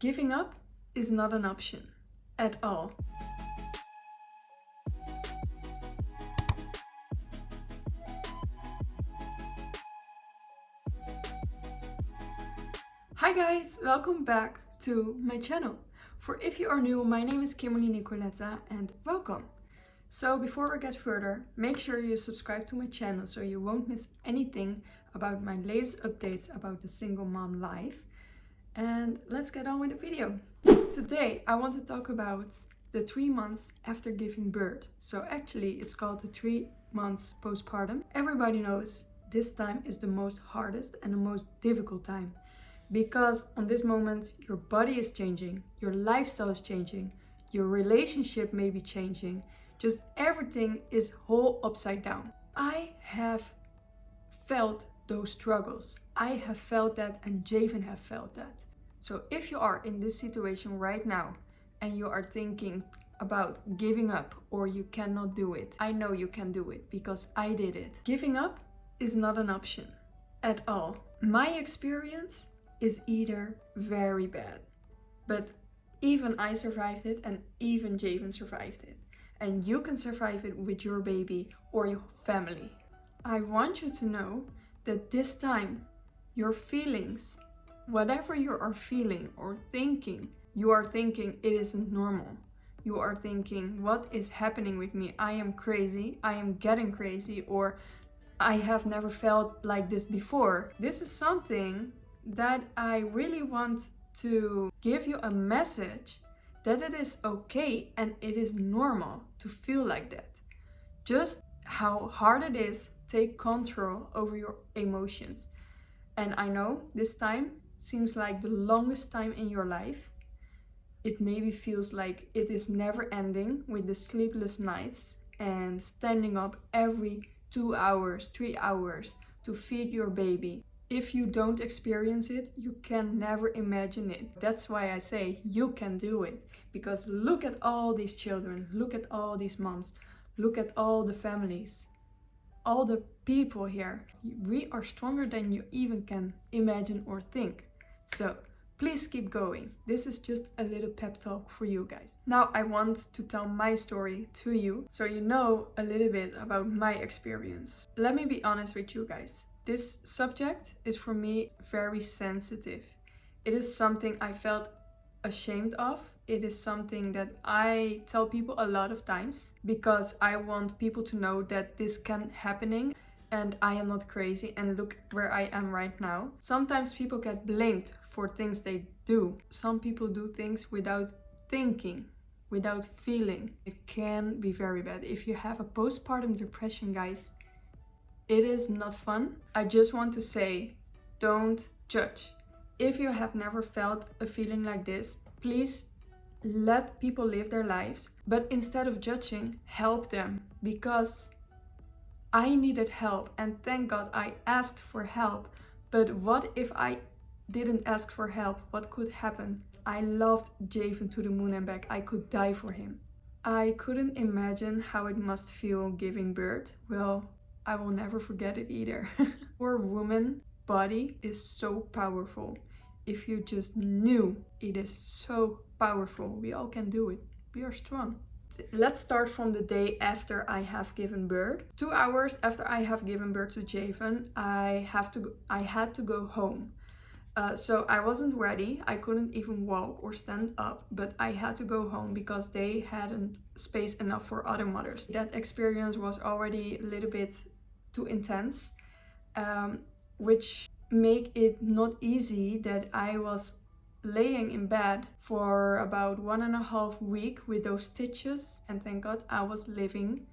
Giving up is not an option at all. Hi guys, welcome back to my channel. For if you are new, my name is Kimberly Nicoletta and welcome. So before we get further, make sure you subscribe to my channel so you won't miss anything about my latest updates about the single mom life. And let's get on with the video. Today I want to talk about the 3 months after giving birth. So actually it's called the 3 months postpartum. Everybody knows this time is the most hardest and the most difficult time. Because on this moment, your body is changing, your lifestyle is changing, your relationship may be changing, just everything is whole upside down. I have felt those struggles. I have felt that and Javen have felt that. So if you are in this situation right now and you are thinking about giving up or you cannot do it, I know you can do it because I did it. Giving up is not an option at all. My experience is either very bad, but even I survived it and even Javen survived it. And you can survive it with your baby or your family. I want you to know that this time your feelings, whatever you are feeling or thinking, you are thinking it isn't normal. You are thinking, what is happening with me? I am crazy, I am getting crazy, or I have never felt like this before. This is something that I really want to give you a message that it is okay and it is normal to feel like that. Just how hard it is, take control over your emotions. And I know this time seems like the longest time in your life. It maybe feels like it is never ending with the sleepless nights and standing up every 2 hours, 3 hours to feed your baby. If you don't experience it, you can never imagine it. That's why I say you can do it. Because look at all these children, look at all these moms, look at all the families, all the people here. We are stronger than you even can imagine or think. So please keep going. This is just a little pep talk for you guys. Now I want to tell my story to you so you know a little bit about my experience. Let me be honest with you guys. This subject is for me very sensitive. It is something I felt ashamed of. It is something that I tell people a lot of times because I want people to know that this can happening and I am not crazy and look where I am right now. Sometimes people get blamed for things they do. Some people do things without thinking, without feeling. It can be very bad. If you have a postpartum depression, guys, it is not fun. I just want to say, don't judge. If you have never felt a feeling like this, please let people live their lives. But instead of judging, help them. Because I needed help and thank God I asked for help. But what if I didn't ask for help? What could happen? I loved Javen to the moon and back. I could die for him. I couldn't imagine how it must feel giving birth. Well, I will never forget it either. Poor woman body is so powerful. If you just knew, it is so powerful. We all can do it. We are strong. Let's start from the day after I have given birth. 2 hours after I have given birth to Javen, I had to go home. So I wasn't ready. I couldn't even walk or stand up, but I had to go home because they hadn't space enough for other mothers. That experience was already a little bit too intense, which make it not easy that I was laying in bed for about 1.5 weeks with those stitches, and thank God I was living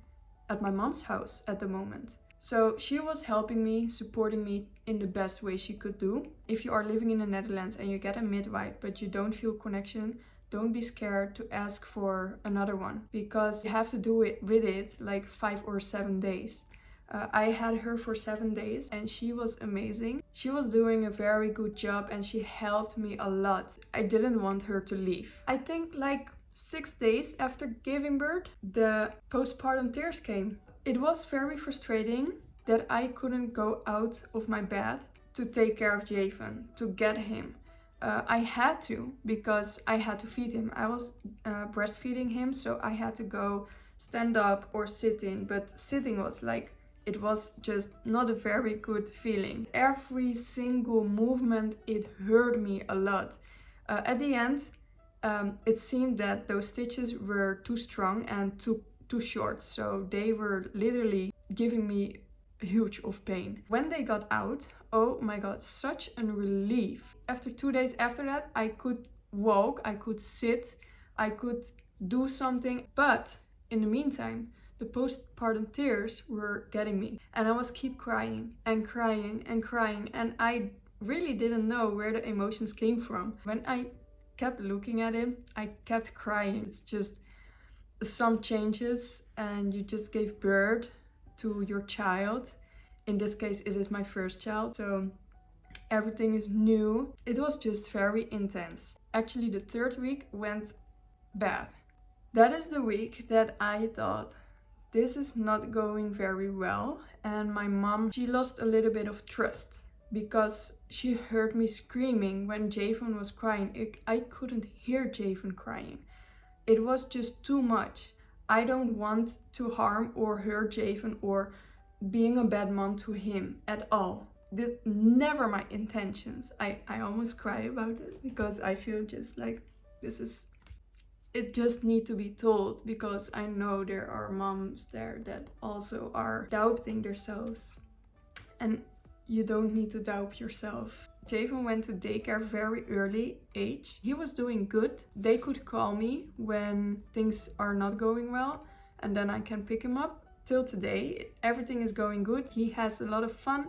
at my mom's house at the moment. So she was helping me, supporting me in the best way she could do. If you are living in the Netherlands and you get a midwife but you don't feel connection, don't be scared to ask for another one, because you have to do it with it like 5 or 7 days. I had her for 7 days and she was amazing. She was doing a very good job and she helped me a lot. I didn't want her to leave. I think like 6 days after giving birth, the postpartum tears came. It was very frustrating that I couldn't go out of my bed to take care of Javen, to get him. I had to, because I had to feed him. I was breastfeeding him, so I had to go stand up or sit in, but sitting was like, it was just not a very good feeling. Every single movement, it hurt me a lot. At the end, it seemed that those stitches were too strong and too short, so they were literally giving me huge of pain. When they got out, oh my god, such a relief. After 2 days after that, I could walk, I could sit, I could do something. But in the meantime, the postpartum tears were getting me, and I was keep crying and crying and crying, and I really didn't know where the emotions came from. When I kept looking at him, I kept crying. It's just some changes, and you just gave birth to your child. In this case, it is my first child, so everything is new. It was just very intense. Actually, the third week went bad. That is the week that I thought, this is not going very well. And my mom, she lost a little bit of trust, because she heard me screaming when Javon was crying. I couldn't hear Javon crying. It was just too much. I don't want to harm or hurt Javon or being a bad mom to him at all. Never my intentions. I almost cry about this, because I feel just like it just need to be told, because I know there are moms there that also are doubting themselves, and you don't need to doubt yourself. Javon went to daycare very early age. He was doing good. They could call me when things are not going well, and then I can pick him up. Till today, everything is going good. He has a lot of fun.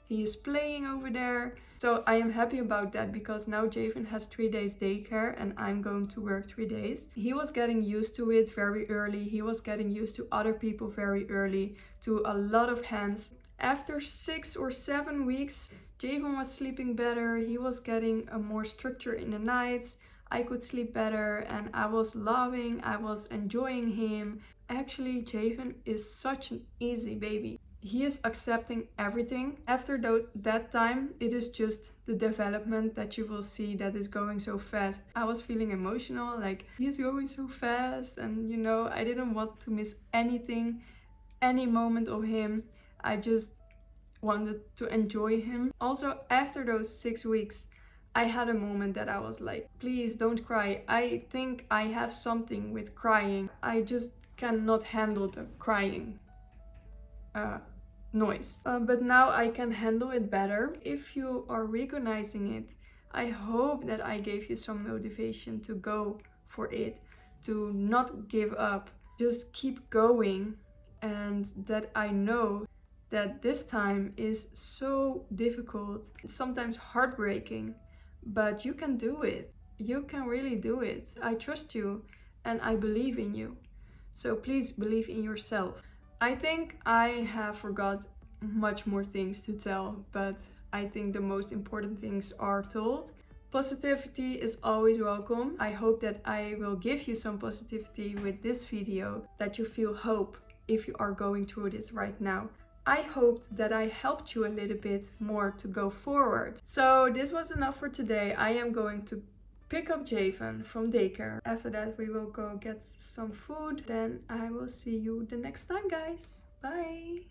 He is playing over there. So I am happy about that, because now Javon has 3 days daycare and I'm going to work 3 days. He was getting used to it very early. He was getting used to other people very early, to a lot of hands. After 6 or 7 weeks, Javon was sleeping better. He was getting a more structure in the nights. I could sleep better, and I was enjoying him. Actually, Javon is such an easy baby. He is accepting everything. After that time, it is just the development that you will see that is going so fast. I was feeling emotional, like he's going so fast, and I didn't want to miss anything, any moment of him. I just wanted to enjoy him. Also, after those 6 weeks, I had a moment that I was like, please don't cry. I think I have something with crying. I just cannot handle the crying noise. But now I can handle it better. If you are recognizing it, I hope that I gave you some motivation to go for it, to not give up, just keep going, and that I know that this time is so difficult, sometimes heartbreaking, but you can do it. You can really do it. I trust you and I believe in you. So please believe in yourself. I think I have forgot much more things to tell, but I think the most important things are told. Positivity is always welcome. I hope that I will give you some positivity with this video, that you feel hope if you are going through this right now. I hoped that I helped you a little bit more to go forward. So this was enough for today. I am going to pick up Javon from daycare. After that, we will go get some food. Then I will see you the next time, guys. Bye!